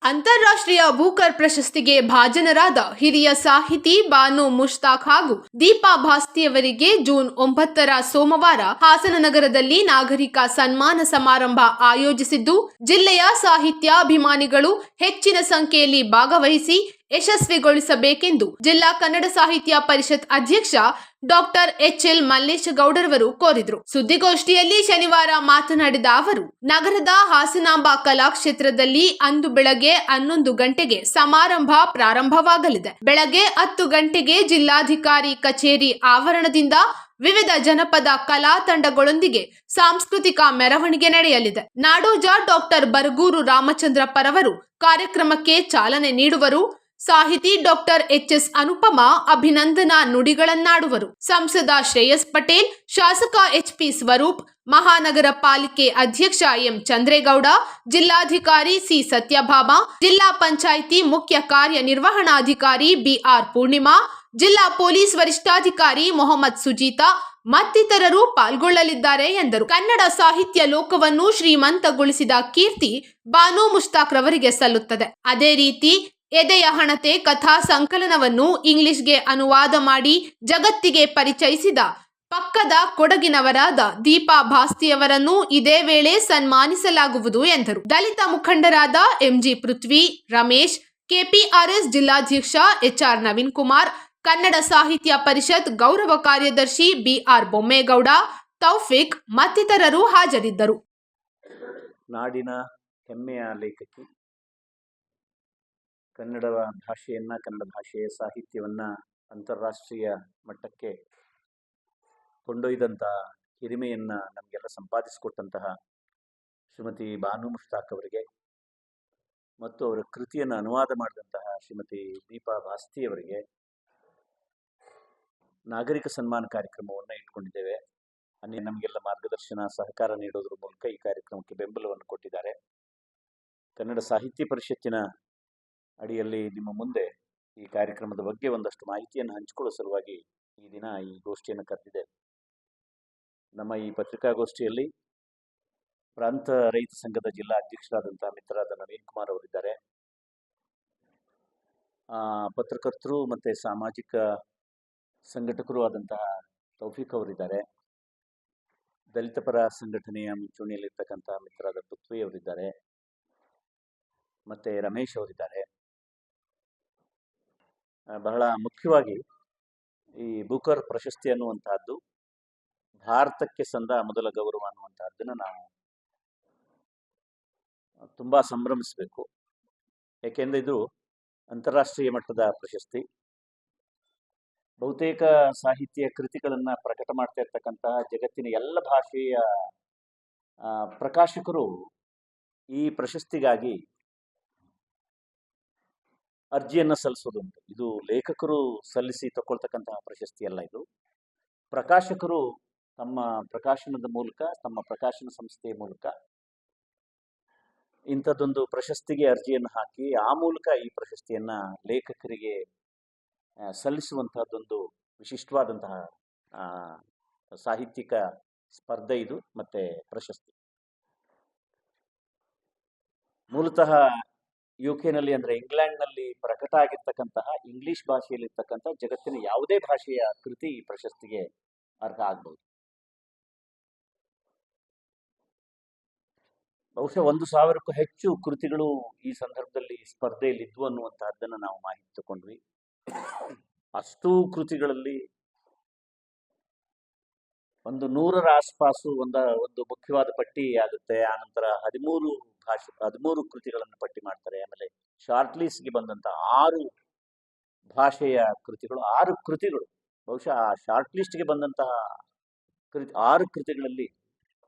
ಅಂತಾರಾಷ್ಟ್ರೀಯ ಬೂಕರ್ ಪ್ರಶಸ್ತಿಗೆ ಭಾಜನರಾದ ಹಿರಿಯ ಸಾಹಿತಿ ಬಾನು ಮುಷ್ತಾಕ್ ಹಾಗೂ ದೀಪಾ ಭಾಸ್ತಿಯವರಿಗೆ ಜೂನ್ 9ರ ಸೋಮವಾರ ಹಾಸನ ನಗರದಲ್ಲಿ ನಾಗರಿಕ ಸನ್ಮಾನ ಸಮಾರಂಭ ಆಯೋಜಿಸಿದ್ದು, ಜಿಲ್ಲೆಯ ಸಾಹಿತ್ಯಾಭಿಮಾನಿಗಳು ಹೆಚ್ಚಿನ ಸಂಖ್ಯೆಯಲ್ಲಿ ಭಾಗವಹಿಸಿ ಯಶಸ್ವಿಗೊಳಿಸಬೇಕೆಂದು ಜಿಲ್ಲಾ ಕನ್ನಡ ಸಾಹಿತ್ಯ ಪರಿಷತ್ ಅಧ್ಯಕ್ಷ ಡಾಕ್ಟರ್ ಎಚ್.ಎಲ್. ಮಲ್ಲೇಶಗೌಡರವರು ಕೋರಿದರು. ಸುದ್ದಿಗೋಷ್ಠಿಯಲ್ಲಿ ಶನಿವಾರ ಮಾತನಾಡಿದ ಅವರು, ನಗರದ ಹಾಸನಾಂಬ ಕಲಾಕ್ಷೇತ್ರದಲ್ಲಿ ಅಂದು ಬೆಳಗ್ಗೆ 11 ಗಂಟೆಗೆ ಸಮಾರಂಭ ಪ್ರಾರಂಭವಾಗಲಿದೆ. ಬೆಳಗ್ಗೆ 10 ಗಂಟೆಗೆ ಜಿಲ್ಲಾಧಿಕಾರಿ ಕಚೇರಿ ಆವರಣದಿಂದ ವಿವಿಧ ಜನಪದ ಕಲಾ ತಂಡಗಳೊಂದಿಗೆ ಸಾಂಸ್ಕೃತಿಕ ಮೆರವಣಿಗೆ ನಡೆಯಲಿದೆ. ನಾಡೋಜ ಡಾಕ್ಟರ್ ಬರಗೂರು ರಾಮಚಂದ್ರಪ್ಪರವರು ಕಾರ್ಯಕ್ರಮಕ್ಕೆ ಚಾಲನೆ ನೀಡುವರು. ಸಾಹಿತಿ ಡಾಕ್ಟರ್ ಎಚ್.ಎಸ್. ಅನುಪಮ ಅಭಿನಂದನಾ ನುಡಿಗಳನ್ನಾಡುವರು. ಸಂಸದ ಶ್ರೇಯಸ್ ಪಟೇಲ್, ಶಾಸಕ ಎಚ್.ಪಿ. ಸ್ವರೂಪ್, ಮಹಾನಗರ ಪಾಲಿಕೆ ಅಧ್ಯಕ್ಷ ಎಂ. ಚಂದ್ರೇಗೌಡ, ಜಿಲ್ಲಾಧಿಕಾರಿ ಸಿ. ಸತ್ಯಭಾಮ, ಜಿಲ್ಲಾ ಪಂಚಾಯಿತಿ ಮುಖ್ಯ ಕಾರ್ಯನಿರ್ವಹಣಾಧಿಕಾರಿ ಬಿ.ಆರ್. ಪೂರ್ಣಿಮಾ, ಜಿಲ್ಲಾ ಪೊಲೀಸ್ ವರಿಷ್ಠಾಧಿಕಾರಿ ಮೊಹಮ್ಮದ್ ಸುಜೀತಾ ಮತ್ತಿತರರು ಪಾಲ್ಗೊಳ್ಳಲಿದ್ದಾರೆ ಎಂದರು. ಕನ್ನಡ ಸಾಹಿತ್ಯ ಲೋಕವನ್ನು ಶ್ರೀಮಂತಗೊಳಿಸಿದ ಕೀರ್ತಿ ಬಾನು ಮುಷ್ತಾಕ್ ರವರಿಗೆ ಸಲ್ಲುತ್ತದೆ. ಅದೇ ರೀತಿ ಎದೆಯ ಹಣತೆ ಕಥಾ ಸಂಕಲನವನ್ನು ಇಂಗ್ಲಿಷ್ಗೆ ಅನುವಾದ ಮಾಡಿ ಜಗತ್ತಿಗೆ ಪರಿಚಯಿಸಿದ ಪಕ್ಕದ ಕೊಡಗಿನವರಾದ ದೀಪಾ ಭಾಸ್ತಿಯವರನ್ನು ಇದೇ ವೇಳೆ ಸನ್ಮಾನಿಸಲಾಗುವುದು ಎಂದರು. ದಲಿತ ಮುಖಂಡರಾದ ಎಂಜಿ ಪೃಥ್ವಿ, ರಮೇಶ್, ಕೆಪಿಆರ್ಎಸ್ ಜಿಲ್ಲಾಧ್ಯಕ್ಷ ಎಚ್.ಆರ್. ನವೀನ್ ಕುಮಾರ್, ಕನ್ನಡ ಸಾಹಿತ್ಯ ಪರಿಷತ್ ಗೌರವ ಕಾರ್ಯದರ್ಶಿ ಬಿ.ಆರ್. ಬೊಮ್ಮೇಗೌಡ, ತೌಫಿಕ್ ಮತ್ತಿತರರು ಹಾಜರಿದ್ದರು. ನಾಡಿನ ಹೆಮ್ಮೆಯ ಲೇಖಕಿ, ಕನ್ನಡ ಭಾಷೆಯ ಸಾಹಿತ್ಯವನ್ನ ಅಂತಾರಾಷ್ಟ್ರೀಯ ಮಟ್ಟಕ್ಕೆ ಕೊಂಡೊಯ್ದಂತಹ ಹಿರಿಮೆಯನ್ನ ನಮಗೆಲ್ಲ ಸಂಪಾದಿಸಿಕೊಟ್ಟಂತಹ ಶ್ರೀಮತಿ ಬಾನು ಮುಷ್ತಾಕ್ ಅವರಿಗೆ ಮತ್ತು ಅವರ ಕೃತಿಯನ್ನು ಅನುವಾದ ಮಾಡಿದಂತಹ ಶ್ರೀಮತಿ ದೀಪಾ ಭಾಸ್ತಿ ಅವರಿಗೆ ನಾಗರಿಕ ಸನ್ಮಾನ ಕಾರ್ಯಕ್ರಮವನ್ನು ಇಟ್ಕೊಂಡಿದ್ದೇವೆ. ನಮಗೆಲ್ಲ ಮಾರ್ಗದರ್ಶನ ಸಹಕಾರ ನೀಡೋದ್ರ ಮೂಲಕ ಈ ಕಾರ್ಯಕ್ರಮಕ್ಕೆ ಬೆಂಬಲವನ್ನು ಕೊಟ್ಟಿದ್ದಾರೆ. ಕನ್ನಡ ಸಾಹಿತ್ಯ ಪರಿಷತ್ತಿನ ಅಡಿಯಲ್ಲಿ ನಿಮ್ಮ ಮುಂದೆ ಈ ಕಾರ್ಯಕ್ರಮದ ಬಗ್ಗೆ ಒಂದಷ್ಟು ಮಾಹಿತಿಯನ್ನು ಹಂಚಿಕೊಳ್ಳುವ ಸಲುವಾಗಿ ಈ ದಿನ ಈ ಗೋಷ್ಠಿಯನ್ನು ಕರೆದಿದೆ. ನಮ್ಮ ಈ ಪತ್ರಿಕಾಗೋಷ್ಠಿಯಲ್ಲಿ ಪ್ರಾಂತ ರೈತ ಸಂಘದ ಜಿಲ್ಲಾ ಅಧ್ಯಕ್ಷರಾದಂತಹ ಮಿತ್ರರಾದ ನವೀನ್ ಕುಮಾರ್ ಅವರಿದ್ದಾರೆ. ಪತ್ರಕರ್ತರು ಮತ್ತು ಸಾಮಾಜಿಕ ಸಂಘಟಕರು ಆದಂತಹ ತೌಫಿಕ್ ಅವರಿದ್ದಾರೆ. ದಲಿತ ಪರ ಸಂಘಟನೆಯ ಮುಂಚೂಣಿಯಲ್ಲಿರ್ತಕ್ಕಂತಹ ಮಿತ್ರರಾದ ಪೃಥ್ವಿ ಅವರಿದ್ದಾರೆ ಮತ್ತು ರಮೇಶ್ ಅವರಿದ್ದಾರೆ. ಬಹಳ ಮುಖ್ಯವಾಗಿ ಈ ಬೂಕರ್ ಪ್ರಶಸ್ತಿ ಅನ್ನುವಂತಹದ್ದು ಭಾರತಕ್ಕೆ ಸಂದ ಮೊದಲ ಗೌರವ ಅನ್ನುವಂತಹದ್ದನ್ನು ನಾವು ತುಂಬಾ ಸಂಭ್ರಮಿಸಬೇಕು. ಯಾಕೆಂದ್ರೆ ಇದು ಅಂತಾರಾಷ್ಟ್ರೀಯ ಮಟ್ಟದ ಪ್ರಶಸ್ತಿ. ಬಹುತೇಕ ಸಾಹಿತ್ಯ ಕೃತಿಗಳನ್ನ ಪ್ರಕಟ ಮಾಡ್ತಾ ಇರ್ತಕ್ಕಂತಹ ಜಗತ್ತಿನ ಎಲ್ಲ ಭಾಷೆಯ ಪ್ರಕಾಶಕರು ಈ ಪ್ರಶಸ್ತಿಗಾಗಿ ಅರ್ಜಿಯನ್ನು ಸಲ್ಲಿಸೋದುಂಟು. ಇದು ಲೇಖಕರು ಸಲ್ಲಿಸಿ ತಗೊಳ್ತಕ್ಕಂತಹ ಪ್ರಶಸ್ತಿ ಅಲ್ಲ. ಇದು ಪ್ರಕಾಶಕರು ತಮ್ಮ ಪ್ರಕಾಶನದ ಮೂಲಕ, ತಮ್ಮ ಪ್ರಕಾಶನ ಸಂಸ್ಥೆಯ ಮೂಲಕ ಇಂಥದ್ದೊಂದು ಪ್ರಶಸ್ತಿಗೆ ಅರ್ಜಿಯನ್ನು ಹಾಕಿ ಆ ಮೂಲಕ ಈ ಪ್ರಶಸ್ತಿಯನ್ನ ಲೇಖಕರಿಗೆ ಸಲ್ಲಿಸುವಂತಹದ್ದೊಂದು ವಿಶಿಷ್ಟವಾದಂತಹ ಸಾಹಿತ್ಯಿಕ ಸ್ಪರ್ಧೆ ಇದು ಮತ್ತೆ ಪ್ರಶಸ್ತಿ. ಮೂಲತಃ ಯುಕೆನಲ್ಲಿ ಅಂದ್ರೆ ಇಂಗ್ಲೆಂಡ್ನಲ್ಲಿ ಪ್ರಕಟ ಆಗಿರ್ತಕ್ಕಂತಹ ಇಂಗ್ಲಿಷ್ ಭಾಷೆಯಲ್ಲಿರ್ತಕ್ಕಂಥ ಜಗತ್ತಿನ ಯಾವುದೇ ಭಾಷೆಯ ಕೃತಿ ಈ ಪ್ರಶಸ್ತಿಗೆ ಅರ್ಹ ಆಗ್ಬಹುದು. ಬಹುಶಃ 1,000ಕ್ಕೂ ಹೆಚ್ಚು ಕೃತಿಗಳು ಈ ಸಂದರ್ಭದಲ್ಲಿ ಸ್ಪರ್ಧೆಯಲ್ಲಿ ಇದ್ವು ಅನ್ನುವಂತಹದ್ದನ್ನು ನಾವು ಮಾಹಿತಿ ತಗೊಂಡ್ವಿ. ಅಷ್ಟೂ ಕೃತಿಗಳಲ್ಲಿ ಒಂದು 100ರ ಆಸ್ಪಾಸು ಒಂದು ಮುಖ್ಯವಾದ ಪಟ್ಟಿ ಆಗುತ್ತೆ. ಆನಂತರ 13 ಕೃತಿಗಳನ್ನು ಪಟ್ಟಿ ಮಾಡ್ತಾರೆ. ಆಮೇಲೆ ಶಾರ್ಟ್ ಲಿಸ್ಟ್ಗೆ ಬಂದಂತಹ 6 ಭಾಷೆಯ ಕೃತಿಗಳು, 6 ಕೃತಿಗಳು ಬಹುಶಃ ಆ ಶಾರ್ಟ್ ಲಿಸ್ಟ್ಗೆ ಬಂದಂತಹ 6 ಕೃತಿಗಳಲ್ಲಿ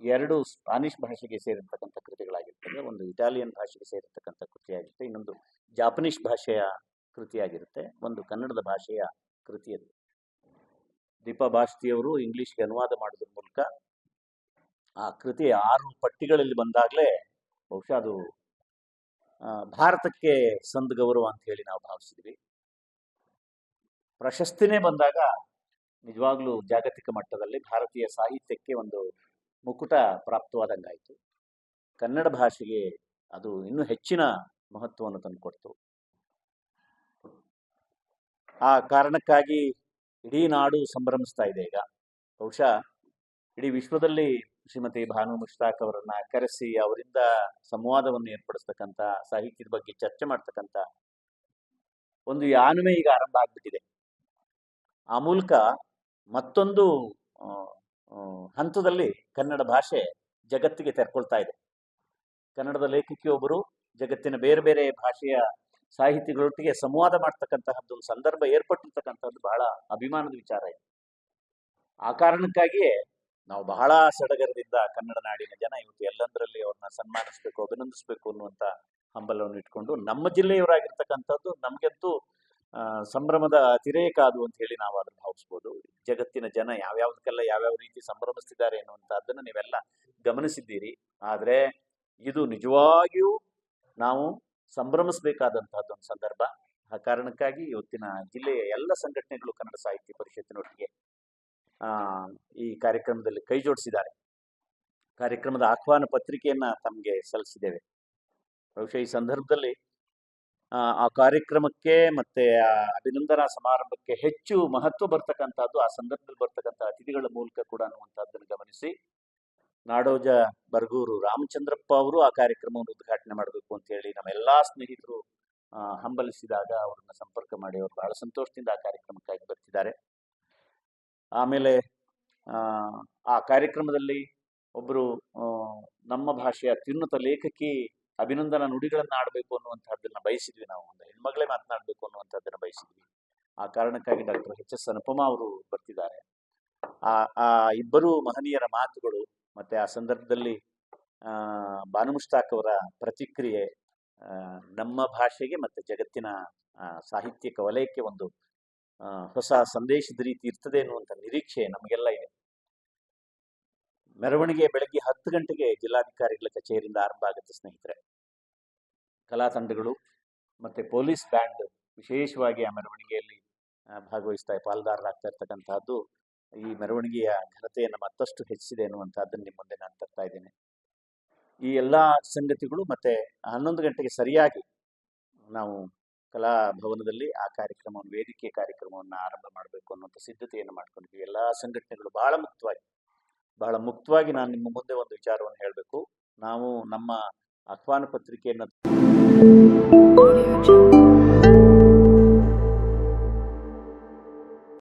2 ಸ್ಪಾನಿಷ್ ಭಾಷೆಗೆ ಸೇರಿರ್ತಕ್ಕಂಥ ಕೃತಿಗಳಾಗಿರ್ತದೆ, ಒಂದು ಇಟಾಲಿಯನ್ ಭಾಷೆಗೆ ಸೇರಿರ್ತಕ್ಕಂಥ ಕೃತಿಯಾಗಿರುತ್ತೆ, ಇನ್ನೊಂದು ಜಾಪನೀಸ್ ಭಾಷೆಯ ಕೃತಿಯಾಗಿರುತ್ತೆ, ಒಂದು ಕನ್ನಡದ ಭಾಷೆಯ ಕೃತಿಯದು. ದೀಪಾ ಭಾಸ್ತಿಯವರು ಇಂಗ್ಲಿಷ್ಗೆ ಅನುವಾದ ಮಾಡೋದ್ರ ಮೂಲಕ ಆ ಕೃತಿ 6 ಪಟ್ಟಿಗಳಲ್ಲಿ ಬಂದಾಗಲೇ ಬಹುಶಃ ಅದು ಭಾರತಕ್ಕೆ ಸಂದ ಗೌರವ ಅಂತ ಹೇಳಿ ನಾವು ಭಾವಿಸಿದ್ವಿ. ಪ್ರಶಸ್ತಿನೇ ಬಂದಾಗ ನಿಜವಾಗ್ಲೂ ಜಾಗತಿಕ ಮಟ್ಟದಲ್ಲಿ ಭಾರತೀಯ ಸಾಹಿತ್ಯಕ್ಕೆ ಒಂದು ಮುಕುಟ ಪ್ರಾಪ್ತವಾದಂಗಾಯಿತು. ಕನ್ನಡ ಭಾಷೆಗೆ ಅದು ಇನ್ನೂ ಹೆಚ್ಚಿನ ಮಹತ್ವವನ್ನು ತಂದುಕೊಡ್ತು. ಆ ಕಾರಣಕ್ಕಾಗಿ ಇಡೀ ನಾಡು ಸಂಭ್ರಮಿಸ್ತಾ ಇದೆ. ಈಗ ಬಹುಶಃ ಇಡೀ ವಿಶ್ವದಲ್ಲಿ ಶ್ರೀಮತಿ ಭಾನು ಮುಷ್ತಾಕ್ ಅವರನ್ನ ಕರೆಸಿ ಅವರಿಂದ ಸಂವಾದವನ್ನು ಏರ್ಪಡಿಸ್ತಕ್ಕಂಥ, ಸಾಹಿತ್ಯದ ಬಗ್ಗೆ ಚರ್ಚೆ ಮಾಡ್ತಕ್ಕಂಥ ಒಂದು ಯಾನುಮೆ ಈಗ ಆರಂಭ ಆಗ್ಬಿಟ್ಟಿದೆ. ಆ ಮೂಲಕ ಮತ್ತೊಂದು ಹಂತದಲ್ಲಿ ಕನ್ನಡ ಭಾಷೆ ಜಗತ್ತಿಗೆ ತೆರ್ಕೊಳ್ತಾ ಇದೆ. ಕನ್ನಡದ ಲೇಖಕಿಯೊಬ್ಬರು ಜಗತ್ತಿನ ಬೇರೆ ಬೇರೆ ಭಾಷೆಯ ಸಾಹಿತಿಗಳೊಟ್ಟಿಗೆ ಸಂವಾದ ಮಾಡ್ತಕ್ಕಂತಹದ್ದು ಒಂದು ಸಂದರ್ಭ ಏರ್ಪಟ್ಟಿರ್ತಕ್ಕಂಥದ್ದು ಬಹಳ ಅಭಿಮಾನದ ವಿಚಾರ ಇದೆ. ಆ ಕಾರಣಕ್ಕಾಗಿಯೇ ನಾವು ಬಹಳ ಸಡಗರದಿಂದ ಕನ್ನಡ ನಾಡಿನ ಜನ ಇವತ್ತು ಎಲ್ಲಂದರಲ್ಲಿ ಅವ್ರನ್ನ ಸನ್ಮಾನಿಸ್ಬೇಕು, ಅಭಿನಂದಿಸ್ಬೇಕು ಅನ್ನುವಂಥ ಹಂಬಲವನ್ನು ಇಟ್ಕೊಂಡು ನಮ್ಮ ಜಿಲ್ಲೆಯವರಾಗಿರ್ತಕ್ಕಂಥದ್ದು ನಮಗಂತೂ ಸಂಭ್ರಮದ ತಿರೇಕ ಅದು ಅಂತ ಹೇಳಿ ನಾವು ಅದನ್ನು ಭಾವಿಸ್ಬೋದು. ಜಗತ್ತಿನ ಜನ ಯಾವ್ಯಾವ್ದಕ್ಕೆಲ್ಲ ಯಾವ್ಯಾವ ರೀತಿ ಸಂಭ್ರಮಿಸ್ತಿದ್ದಾರೆ ಅನ್ನುವಂಥದ್ದನ್ನು ನೀವೆಲ್ಲ ಗಮನಿಸಿದ್ದೀರಿ. ಆದರೆ ಇದು ನಿಜವಾಗಿಯೂ ನಾವು ಸಂಭ್ರಮಿಸಬೇಕಾದಂತಹದ್ದೊಂದು ಸಂದರ್ಭ. ಆ ಕಾರಣಕ್ಕಾಗಿ ಇವತ್ತಿನ ಜಿಲ್ಲೆಯ ಎಲ್ಲ ಸಂಘಟನೆಗಳು ಕನ್ನಡ ಸಾಹಿತ್ಯ ಪರಿಷತ್ತಿನೊಟ್ಟಿಗೆ ಈ ಕಾರ್ಯಕ್ರಮದಲ್ಲಿ ಕೈ ಜೋಡಿಸಿದ್ದಾರೆ. ಕಾರ್ಯಕ್ರಮದ ಆಹ್ವಾನ ಪತ್ರಿಕೆಯನ್ನ ತಮಗೆ ಸಲ್ಲಿಸಿದ್ದೇವೆ. ಬಹುಶಃ ಈ ಸಂದರ್ಭದಲ್ಲಿ ಆ ಕಾರ್ಯಕ್ರಮಕ್ಕೆ ಮತ್ತೆ ಆ ಅಭಿನಂದನಾ ಸಮಾರಂಭಕ್ಕೆ ಹೆಚ್ಚು ಮಹತ್ವ ಬರ್ತಕ್ಕಂಥದ್ದು ಆ ಸಂದರ್ಭದಲ್ಲಿ ಬರ್ತಕ್ಕಂಥ ಅತಿಥಿಗಳ ಮೂಲಕ ಕೂಡ ಅನ್ನುವಂಥದ್ದನ್ನು ಗಮನಿಸಿ ನಾಡೋಜ ಬರಗೂರು ರಾಮಚಂದ್ರಪ್ಪ ಅವರು ಆ ಕಾರ್ಯಕ್ರಮವನ್ನು ಉದ್ಘಾಟನೆ ಮಾಡಬೇಕು ಅಂತ ಹೇಳಿ ನಮ್ಮೆಲ್ಲಾ ಸ್ನೇಹಿತರು ಹಂಬಲಿಸಿದಾಗ ಅವರನ್ನ ಸಂಪರ್ಕ ಮಾಡಿ ಅವರು ಬಹಳ ಸಂತೋಷದಿಂದ ಆ ಕಾರ್ಯಕ್ರಮಕ್ಕಾಗಿ ಬರ್ತಿದ್ದಾರೆ. ಆಮೇಲೆ ಆ ಕಾರ್ಯಕ್ರಮದಲ್ಲಿ ಒಬ್ಬರು ನಮ್ಮ ಭಾಷೆಯ ಅತ್ಯುನ್ನತ ಲೇಖಕಿ ಅಭಿನಂದನಾ ನುಡಿಗಳನ್ನ ಆಡಬೇಕು ಅನ್ನುವಂಥದ್ದನ್ನ ಬಯಸಿದ್ವಿ. ನಾವು ಒಂದು ಹೆಣ್ಮಗಳೇ ಮಾತನಾಡಬೇಕು ಅನ್ನುವಂಥದ್ದನ್ನ ಬಯಸಿದ್ವಿ. ಆ ಕಾರಣಕ್ಕಾಗಿ ಡಾಕ್ಟರ್ HS ಅನುಪಮಾ ಅವರು ಬರ್ತಿದ್ದಾರೆ. ಆ ಇಬ್ಬರು ಮಹನೀಯರ ಮಾತುಗಳು ಮತ್ತೆ ಆ ಸಂದರ್ಭದಲ್ಲಿ ಭಾನು ಮುಷ್ತಾಕ್ ಅವರ ಪ್ರತಿಕ್ರಿಯೆ ನಮ್ಮ ಭಾಷೆಗೆ ಮತ್ತೆ ಜಗತ್ತಿನ ಸಾಹಿತ್ಯಿಕ ವಲಯಕ್ಕೆ ಒಂದು ಹೊಸ ಸಂದೇಶದ ರೀತಿ ಇರ್ತದೆ ಎನ್ನುವಂಥ ನಿರೀಕ್ಷೆ ನಮಗೆಲ್ಲ ಇದೆ. ಮೆರವಣಿಗೆ ಬೆಳಗ್ಗೆ 10 ಗಂಟೆಗೆ ಜಿಲ್ಲಾಧಿಕಾರಿಗಳ ಕಚೇರಿಯಿಂದ ಆರಂಭ ಆಗುತ್ತೆ ಸ್ನೇಹಿತರೆ. ಕಲಾ ತಂಡಗಳು ಮತ್ತೆ ಪೊಲೀಸ್ ಬ್ಯಾಂಡ್ ವಿಶೇಷವಾಗಿ ಆ ಮೆರವಣಿಗೆಯಲ್ಲಿ ಪಾಲ್ದಾರರಾಗ್ತಾ ಇರ್ತಕ್ಕಂತಹದ್ದು ಈ ಮೆರವಣಿಗೆಯ ಘನತೆಯನ್ನು ಮತ್ತಷ್ಟು ಹೆಚ್ಚಿಸಿದೆ ಅನ್ನುವಂಥದ್ದನ್ನು ನಿಮ್ಮ ಮುಂದೆ ನಾನು ತರ್ತಾ ಇದ್ದೇನೆ. ಈ ಎಲ್ಲಾ ಸಂಗತಿಗಳು ಮತ್ತೆ 11 ಗಂಟೆಗೆ ಸರಿಯಾಗಿ ನಾವು ಕಲಾ ಭವನದಲ್ಲಿ ಆ ಕಾರ್ಯಕ್ರಮವನ್ನು ವೇದಿಕೆ ಕಾರ್ಯಕ್ರಮವನ್ನು ಆರಂಭ ಮಾಡಬೇಕು ಅನ್ನುವಂಥ ಸಿದ್ಧತೆಯನ್ನು ಮಾಡ್ಕೊಂಡಿದ್ವಿ. ಎಲ್ಲಾ ಸಂಘಟನೆಗಳು ಬಹಳ ಮುಕ್ತವಾಗಿ ನಾನು ನಿಮ್ಮ ಮುಂದೆ ಒಂದು ವಿಚಾರವನ್ನು ಹೇಳಬೇಕು. ನಾವು ನಮ್ಮ ಆಹ್ವಾನ ಪತ್ರಿಕೆಯನ್ನು